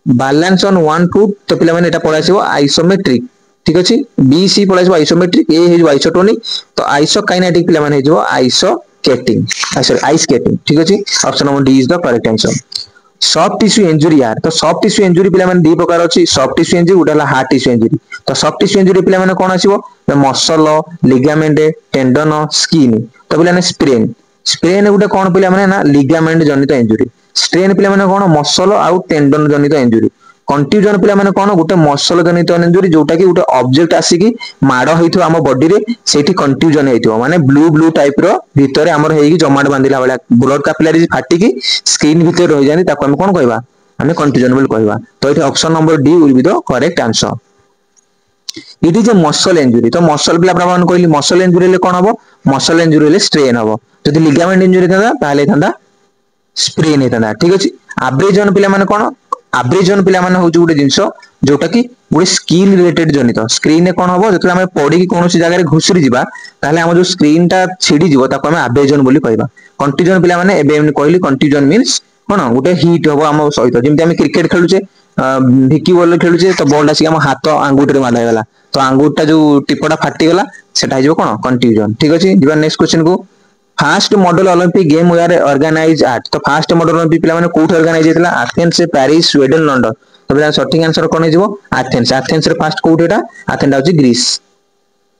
balance on one foot तो पिला माने एटा पळासिबो आइसोमेट्रिक ठीक अछि बी सी पळासिबो आइसोमेट्रिक ए हे जो आइसोटोनिक तो आइसोकाइनेटिक पिला माने जो आइसोकेटिंग सॉरी आइसकेटिंग ठीक अछि option number D is the correct answer soft tissue injury यार तो सॉफ्ट टिश्यू इंजुरी पिला माने दी प्रकार अछि सॉफ्ट टिश्यू इंजुरी उडला हार्ट टिश्यू इंजुरी तो सॉफ्ट टिश्यू इंजुरी पिला माने कोन आसीबो मसल लिगामेंट टेंडन स्किन तो पिला ने स्प्रेन गुटे कोन पिला माने ना लिगामेंट जनित इंजुरी स्ट्रेन पिला माने कोन मसल आउ टेंडन जनित इंजुरी कंट्यूजन पिला माने कोन गुटे मसल जनित इंजुरी जोटा कि गुटे ऑब्जेक्ट आसी कि माड होइथो हम बॉडी रे सेठी कंट्यूजन हेइथो माने ब्लू टाइप रो भीतर हमर हेई जमाट बांधिला वाला ब्लड कैपिलरीज फाटी कि स्किन भीतर रहि जानी ताको हम कोन कहबा हमें कंट्यूजन बोल कहबा तो एठी option number D will be the correct answer it is A muscle injury तो मसल पिला प्रमाण कहली मसल इंजुरी ले कोन हबो मसल इंजुरी ले स्ट्रेन हबो जदि लिगामेंट इंजुरी था ताले थांदा स्प्रेन हेता ठीक अछि एब्रेजन पिला माने कोन एब्रेजन पिला माने हो गुटे जिंस जोटा कि गुटे स्किन रिलेटेड जनित स्क्रीन रे कोन हबो जतले हम पड़ी कि कोनोसी जगह रे घुसरी जिबा ताले हम जो स्क्रीन ता छिडी जिवो ताको हम एब्रेजन बोली कहबा कंट्यूजन पिला माने एबे हम कहली कंट्यूजन मींस कोन गुटे हिट हबो हम सहित जेमति हम क्रिकेट खेलुचे भिकी बॉल खेलुचे तो बॉल आसी हम हाथ आंगुठ रे माला गला तो आंगुठटा जो टिपटा फाटी गला सेटा हिजो कोन कंट्यूजन ठीक अछि जीवन नेक्स्ट क्वेश्चन को first modern Olympic game were organise at तो फास्ट मॉडल ओलंपिक पिला माने कोठ ऑर्गेनाइज हेतला एथेंस पेरिस स्वीडन लंडन तो पिला सঠিক आंसर कोन हिजो एथेंस रे फास्ट कोठ एटा एथेंस होची ग्रीस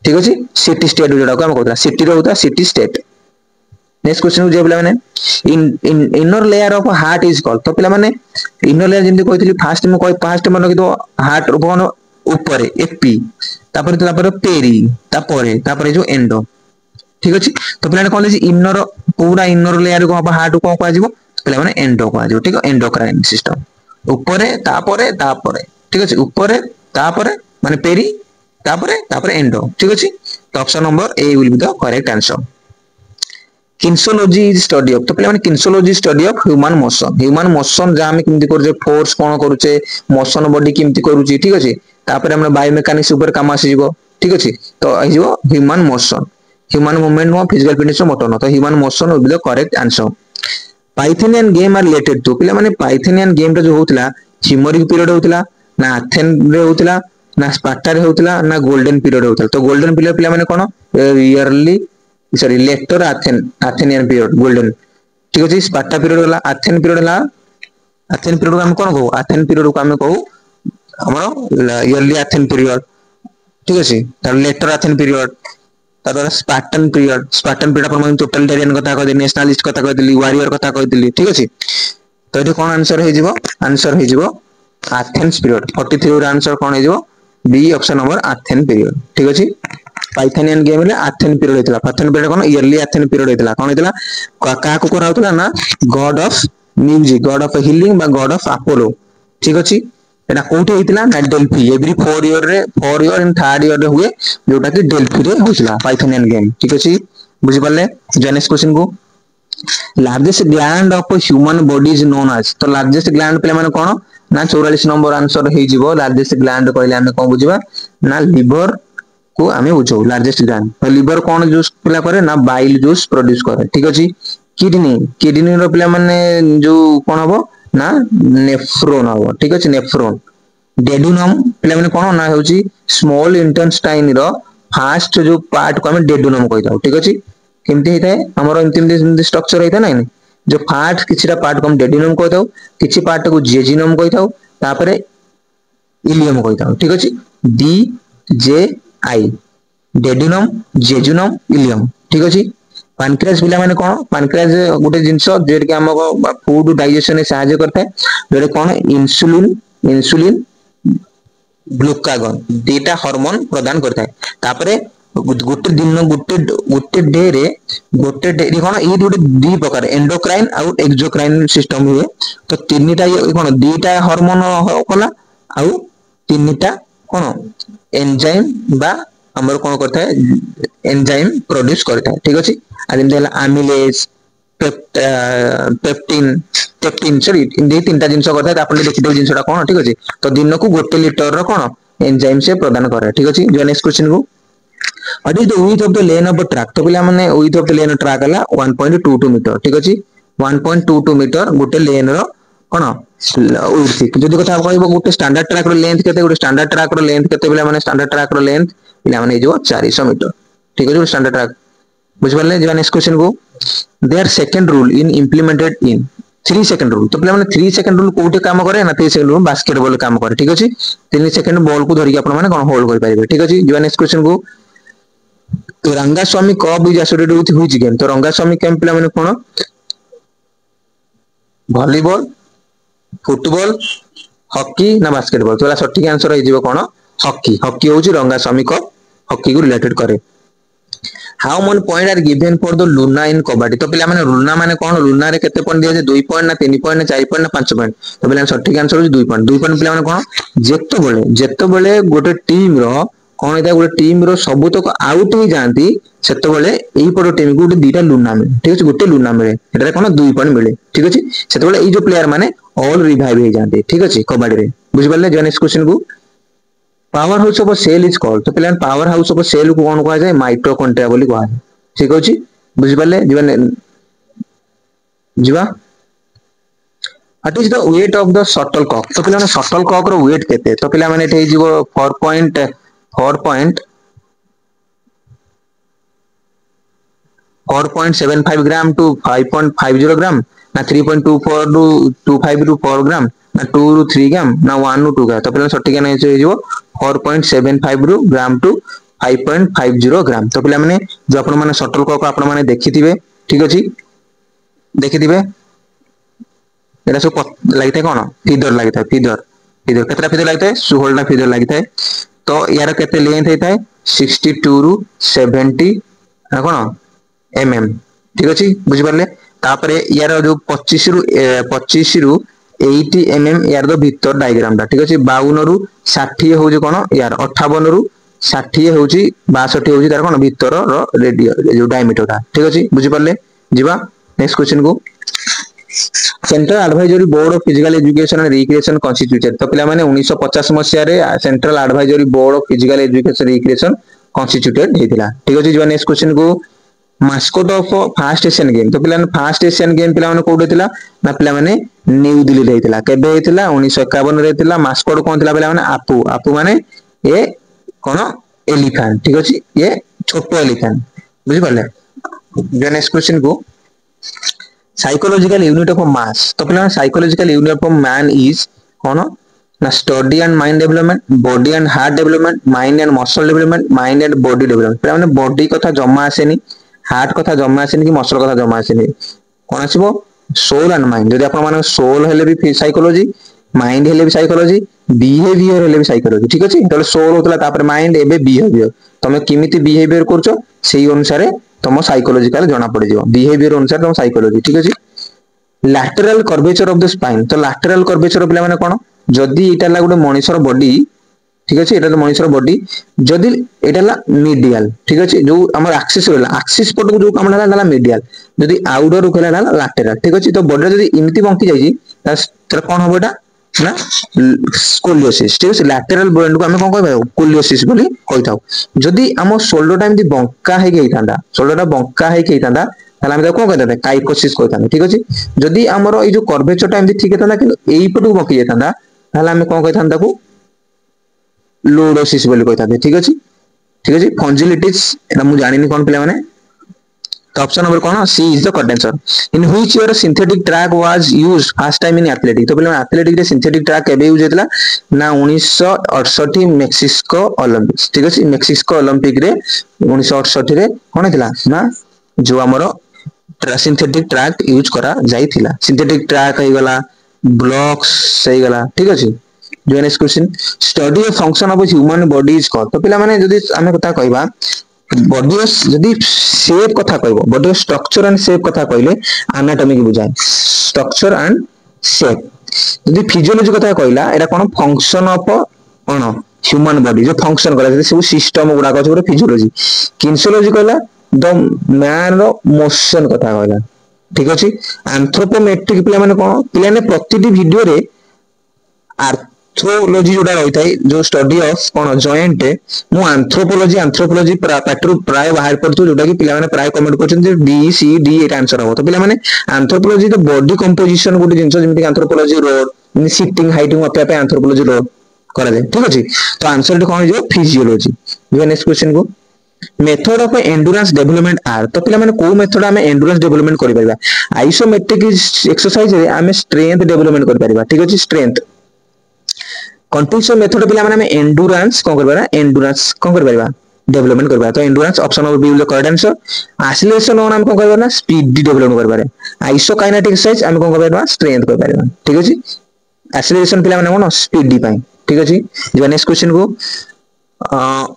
ठीक अछि सिटी स्टेट जोडा को हम कहता सिटी रो होता सिटी स्टेट नेक्स्ट क्वेश्चन जे पिला माने इन inner layer of heart is called तो पिला माने इनर लेयर जेंति कहथिली फास्ट में कोइ फास्ट मन कि तो हार्ट रो कोन ऊपर एपी तापर पेरी तापर जो एंडो ठीक अछि तो पिला कोन इनर पूरा इनर लेयर को हार्ट को कह जीवो पे माने एंडो कह जीवो ठीक है एंडोक्राइन सिस्टम ऊपरे तापरे तापरे ठीक अछि ऊपरे तापरे माने पेरी तापरे तापरे एंडो ठीक अछि तो option number A will be the correct answer kinesiology is study of तो पे kinesiology study of human motion जहाँ केमती करूचे फोर्स कौन करूचे मोशन बॉडी केमती करूची ठीक अछि तापर हम बायोमेकानिक्स ऊपर काम आसीजिवो ठीक अछि तो आइजिवो human movement no physical fitness motor no तो human motion will be the correct answer Pythian game are related to पिला माने पाइथेनियन गेम टा जो होतला चिमरिक पीरियड होतला ना एथेन रे होतला ना स्पार्टा रे होतला ना गोल्डन पीरियड होतला तो गोल्डन पीरियड पिला माने कोन early sorry later Athenian period golden ठीक अछि स्पार्टा पीरियड होला एथेन पीरियड होला एथेन पीरियड को हम कोन कहू एथेन पीरियड को हम कहू हमरो इयरली एथेन पीरियड ठीक अछि तार लेटर एथेन पीरियड तार स्पार्टन पीरियड अपन टोटलिटेरियन कथा कह नेशनलिस्ट कथा कह दिली वॉरियर कथा कह दिली ठीक अछि तो एठी कोन आंसर हे जिवो एथेन्स पीरियड 43 रो आंसर कोन हे जिवो B option number Athens period ठीक अछि पाइथेनियन गेम रे एथेन पीरियड हेतला एथेन पीरियड कोन इयरली एथेन पीरियड हेतला कोन हेतला का को करा होतला ना god of music god of healing बा गॉड ऑफ अपोलो ठीक अछि एटा कोठे हेतला ना Delphi every 4 year and third year रे हुए जोटा कि डेल्फी रे होतला पाइथेनियन गेम ठीक अछि बुझि पाले नेक्स्ट क्वेश्चन को largest gland of human body is known as तो लार्जेस्ट ग्लैंड पे माने कोन ना 44 नंबर आंसर हे जिवो लार्जेस्ट ग्लैंड कहले हम कोन बुझिबा ना लिवर को आमे बुझो लार्जेस्ट ग्लैंड तो लिवर कोन जूस पिला करे ना बाइल जूस प्रोड्यूस करे ठीक अछि किडनी रो पिला माने जो कोन हबो ना नेफ्रोन हबो ठीक अछि नेफ्रोन डेडुनम पिला माने कोन ना होची स्मॉल इंटेस्टाइन रो फास्ट जो पार्ट को हम डेडुनम कहताउ ठीक अछि केमती हेताय हमर इंतिम स्ट्रक्चर हेता नै जो फास्ट किछटा पार्ट को हम डेडुनम कहताउ किछि पार्ट को जेजिनम कहताउ तापरे इलियम कहताउ ठीक अछि डी जे आई डेडुनम जेजुनम इलियम ठीक अछि पैनक्रियास पिला माने कोन पैनक्रियास गोटे जिंस जेड के हमको फूड डाइजेशन में सहायता करता है जेड कोन इंसुलिन ग्लूकागन दीटा हार्मोन प्रदान करता है तापरे गोटे दिन गोटे डे कोन ई गोटे दी प्रकार एंडोक्राइन आउ एक्सोक्राइन सिस्टम हुए तो तीनटा कोन दीटा हार्मोन होला आउ तीनटा कोन एंजाइम बा हमर कोन करता है एंजाइम प्रोड्यूस करता है ठीक अछि आ जेम देला एमिलेज पेप्टिन सॉरी इन तीनटा जिंस करता है आपण देखि दो जिंसटा कोन ठीक अछि तो दिन को गोटे लीटर रो कोन एंजाइम से प्रदान करे ठीक अछि जो नेक्स्ट क्वेश्चन को what is the width of the lane of the track तो पिला माने width of the lane track हला 1.22 मीटर ठीक अछि 1.22 मीटर गोटे लेन रो कोन विड्थ जदि कथा कहबो गोटे स्टैंडर्ड ट्रैक रो लेंथ केते गोटे स्टैंडर्ड ट्रैक रो लेंथ केते पिला माने स्टैंडर्ड ट्रैक रो लेंथ पिला माने जो 400 मीटर ठीक अछि स्टैंडर्ड ट्रैक बुझ पाले जे नेक्स्ट क्वेश्चन को there second rule in implemented in 3 second rule तो पिला माने 3 सेकंड रूल कोठे काम करे ना 3 सेकंड रूल बास्केटबॉल काम करे ठीक अछि 3 सेकंड बॉल को धरि आपण माने कोन होल्ड कर पारिबे ठीक अछि जो नेक्स्ट क्वेश्चन को तो Rangaswami cup is associated with which game तो रंगास्वामी गेम पिला माने कोन वॉलीबॉल फुटबॉल हॉकी ना बास्केटबॉल तो सठिक आंसर हो जिवो कोन हॉकी हॉकी होची रंगास्वामी कप हॉकी को रिलेटेड करे how many point are given for the लूना इन कबड्डी तो पिला माने लूना माने कोन लूना रे केते पॉइंट दिया 2 पॉइंट ना 3 पॉइंट ना 4 पॉइंट ना 5 पॉइंट तो पिला सठिक आंसर हो 2 पॉइंट पिला माने कोन जेतो बेले गोटे टीम रो कोन एटा गोटे टीम रो सब तक आउट हो जांती सेतो बेले एई पडो टीम को दुईटा लूना मिले ठीक अछि गोटे लूना मिले एटा कोन 2 पॉइंट मिले ठीक अछि सेतो बेले एई जो प्लेयर माने ऑल रिवाइव हो जांती ठीक अछि कबड्डी रे बुझि पाले जो नेक्स्ट क्वेश्चन को power house of cell is called तो पिला पावर हाउस ऑफ सेल को कोन कहा जाय माइटोकॉन्ड्रिया बोली कहा जाय ठीक अछि बुझि पाले जीवा what is the weight of the shuttlecock तो पिला शटल कॉक रो वेट केते तो पिला माने एठे जीवो 4.75 ग्राम टू 5.50 ग्राम ना 3.24 टू 25 टू 4 ग्राम ना 2 टू 3 ग्राम ना 1 टू 2 ग्राम तो पिला सठिक नै जीवो 4.75 ग्राम टू 5.50 ग्राम तो पिला माने जो आपण माने शटल कॉक आपण माने देखिथिबे ठीक अछि देखिथिबे एटा सब लागिते कोन फीदर लागिते फीदर केतरा फीदर लागिते 16 टा फीदर लागिते तो यार केते लेंथ हेताय 62 रु 70 कोन एमएम ठीक अच्छे बुझिपारे तापरे यार जो 25 रु 80 mm यार तो भीतर डायग्राम ठीक अच्छे 52 रु 60 हूँ कौन यार 58 रु 60 हूँ 62 हूँ तार कौन भीतर रेडियो जो डायमीटर ठीक अच्छे बुझिपारे जीवा नेक्स्ट क्वेश्चन को central advisory board of physical education and recreation constituted तो पिला माने 1950 मसिया रे central advisory board of physical education recreation constituted हेतिला ठीक अछि जो नेक्स्ट क्वेश्चन को mascot of first Asian game तो पिला फर्स्ट एशियन गेम पिला माने कोडे थिला ना पिला माने न्यू दिल्ली रे हेतिला केबे हेतिला 1951 रे हेतिला मास्कोट कोन थिला पिला माने आपू आपू माने ए कोन एलिफेंट ठीक अछि ये छोटो एलिफेंट बुझि पाले जो नेक्स्ट क्वेश्चन को साइकोलॉजिकल यूनिट ऑफ मास तो पिला psychological unit of man is कौन ना study and mind development body and heart development mind and muscle development mind and body development पिला माने बॉडी कथा जम्मा आसेनी हार्ट कथा जम्मा आसेनी कि मसल कथा जम्मा आसेनी कौन आसीबो सोल एंड माइंड जदि आपण माने सोल हेले भी साइकोलॉजी माइंड हेले भी साइकोलॉजी बिहेवियर हेले भी साइकोलॉजी ठीक अछि तले सोल होतला तापर माइंड एबे बिहेवियर तमे किमिति बिहेवियर करछो सेही अनुसार तुम साइकोलॉजिकल जना पड़ जाओ बिहेवियर अनुसार तुम साइकोलॉजी ठीक अछि lateral curvature of the spine तो लैटरल कर्वेचर पिला माने कोन जदी एटा ला गुटे मनुष्यर बॉडी ठीक अछि एटा तो मनुष्यर बॉडी जदी एटा ला मीडियल ठीक अछि जो हमर एक्सिस होला एक्सिस पट को जो काम ला मीडियल जदी आउटर को ला लैटरल ठीक अछि तो बॉडी जदी इमिति बंकी जाई तर कोन होबो एटा ना स्कोलियोसिस ठीक अछि लैटरल ब्रेन को हम कोन कहबा कोलियोसिस बोली कहिताउ जदी हम शोल्डर टाइम दी बंका हे गइतांदा शोल्डर बंका हे गइतांदा ताला हम कोन कहता काइकोसिस कहतांदा ठीक अछि जदी हमर ए जो कर्वेचर टाइम दी ठीक हेतांदा कि एई पट को बंकी जातांदा ताला हम कोन कहतांदा को लोडोसिस बोली कहतांदे ठीक अछि फंजिलिटिस एटा मु जानिनी कोन पिला माने तो ऑप्शन नंबर कौन सी is the correct answer in which year synthetic track was used first time in athletic तो पिला एथलेटिक रे सिंथेटिक ट्रैक केबे यूज हेतला ना 1968 मेक्सिको ओलंपिक्स ठीक अछि मेक्सिको ओलंपिक रे 1968 रे कोन हेतला ना जो हमरो सिंथेटिक ट्रैक यूज करा जाइथिला सिंथेटिक ट्रैक हे गला ब्लॉक्स हे गला ठीक अछि जो next question study of function of human body is called तो पिला माने जदी हमें कथा कहबा बॉडी जदी शेप कथा कहबो बॉडी स्ट्रक्चर एंड शेप कथा कहले एनाटॉमी के बुझाय स्ट्रक्चर एंड शेप जदी फिजियोलॉजी कथा कहला एटा कोन फंक्शन ऑफ कोन ह्यूमन बॉडी जो फंक्शन करा सब सिस्टम गुडा को फिजियोलॉजी किनेसियोलॉजी कहला द मैन रो मोशन कथा कहला ठीक अछि एंथ्रोपोमेट्रिक पिला माने कोन पिला ने प्रतिटी वीडियो रे आर्थ्रोलॉजी जोटा रही थाई जो स्टडी ऑफ कोन जॉइंट मु एंथ्रोपोलॉजी पैटर्न प्राय बाहर पड़तो जोटा कि पिला माने प्राय कमेंट करछन जे डी सी डी एटा आंसर हो तो पिला माने एंथ्रोपोलॉजी तो बॉडी कंपोजिशन गुटे जिंस जेमिति एंथ्रोपोलॉजी रोड सिटिंग हाइटिंग अपने पे एंथ्रोपोलॉजी रोड करा जाय ठीक अछि तो आंसर तो कोन जो फिजियोलॉजी जो नेक्स्ट क्वेश्चन को मेथड ऑफ एंडुरेंस डेवलपमेंट आर तो पिला माने को मेथड हमें एंडुरेंस डेवलपमेंट करि परबा आइसोमेट्रिक एक्सरसाइज रे हमें स्ट्रेंथ डेवलपमेंट करि परबा ठीक अछि स्ट्रेंथ कंटिन्यूअस मेथड पिला माने हमें एंडुरेंस कोन करबा एंडुरेंस कोन करबा डेवलपमेंट करबा तो endurance option number B is the correct answer acceleration on हम कोन करबा ना स्पीड डेवलपमेंट करबा आइसोकाइनेटिक एक्सरसाइज हम कोन करबा स्ट्रेंथ करबा ठीक अछि एक्सीलरेशन पिला माने कोन स्पीड डी पाई ठीक अछि जो नेक्स्ट क्वेश्चन को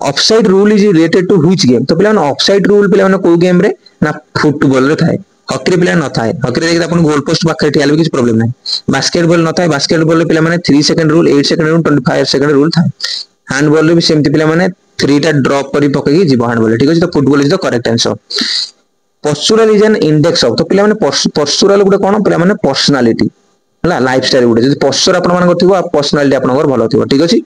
offside rule is related to which game तो पिला ऑफसाइड रूल पिला को गेम रे ना फुटबॉल रे थाए हॉकी रे पिला न थाए हॉकी रे देखि अपन गोल पोस्ट पाखे ठियाले किछ प्रॉब्लम नै बास्केटबॉल न थाए बास्केटबॉल रे पिला माने 3 second rule 8 second rule 25 second rule थाए हैंडबॉल रे भी सेमति पिला माने 3 टा ड्रॉप करी पके जीव हैंडबॉल ठीक अछि तो football is the correct answer postural is an index of तो पिला माने पोस्चुरल गुटे कोन पिला माने पर्सनालिटी हला लाइफस्टाइल गुटे जदी पोस्चर आपन मान थिबो आ पर्सनालिटी आपन भलो थिबो ठीक अछि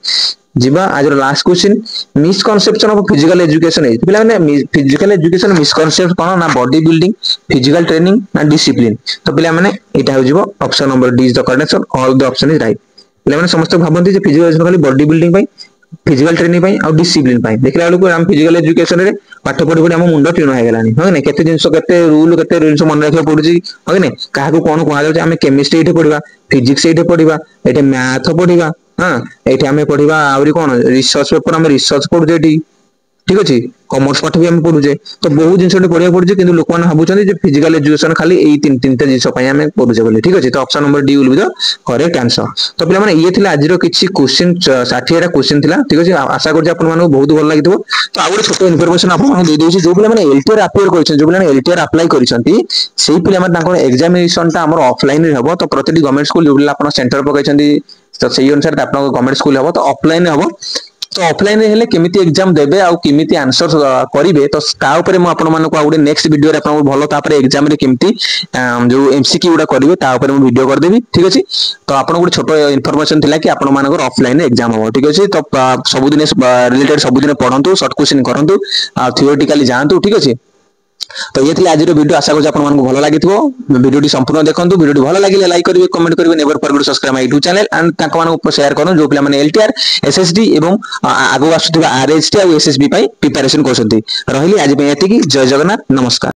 जीवा आज last question misconception of physical education है पिला माने फिजिकल एजुकेशन मिसकनसेप्ट कोन ना बॉडी बिल्डिंग फिजिकल ट्रेनिंग ना डिसिप्लिन तो पिला माने एटा हो जीवो option number D is the correct answer all the option is right पिला माने समस्त भाबंती जे फिजिकल एजुकेशन खाली बॉडी बिल्डिंग पई फिजिकल ट्रेनिंग पई और डिसिप्लिन पई देखला लोग हम फिजिकल एजुकेशन रे पाठ पढि पढि हम मुंडा टिनो हे गेलानी हो ने केते जिंस केते रूल्स मन रखा पडुची हो ने काहा को कोन कोहा जाय हम केमिस्ट्री एठे पढिबा फिजिक्स एठे पढिबा एठे मैथ पढिबा हां एठे हमें पढिबा आउरी कोन रिसर्च पेपर हम रिसर्च पढु जेटी ठीक अच्छे कमर्स पाठ भी आम पढ़ुचे तो बहुत जिन पढ़ा पड़े कि लोक मैंने भावुँ फिजिकल एजुकेशन खाली यही तीन टा जिन पढ़ुचे बोली ठीक अच्छे तो option number D will be the correct answer तो पे ये थे आज किसी क्वेश्चन 60 क्वेश्चन था ठीक अच्छे आशा कर बहुत भल लगी तो आ गए छोट इनफर्मेशन आपको जो पे एलटीआर अप्लाई कर जो पे एलटीआर अप्लाई कर एग्जामिनेशन आम ऑफलाइन हम तो प्रति गवर्नमेंट स्कूल जो आप सेंटर पकड़ तो सही अनुसार गवर्नमेंट स्कूल हम तो ऑफलाइन हम तो ऑफलाइन हेले केमिति एग्जाम देबे आ केमिति आंसर करिवे तो ता ऊपर मु आपण मानको आ गुडे नेक्स्ट वीडियो रे आपण भलो ता पर एग्जाम रे केमिति जो एमसीक्यू गुडा करिवे ता ऊपर मु वीडियो कर देबी ठीक अछि तो आपण गुडे छोटो इन्फॉर्मेशन थिला कि आपण मानको ऑफलाइन एग्जाम हो ठीक अछि तो सब दिन रिलेटेड सब दिन पढंतु शॉर्ट क्वेश्चन करंतु आ थियोरेटिकली जानतु ठीक अछि तो ये आज वीडियो आशा कर भल लगी वीडियो संपूर्ण देखो वीडियो भल लगे लाइक करेंगे कमेंट करेंगे never forget subscribe my YouTube channel and share करूँ जो पे एलटीआर एसएसडी एवं आगो आसुवा आरएचटी और एसएसबी प्रिपरेशन कर रही आज ये जय जगन्नाथ नमस्कार।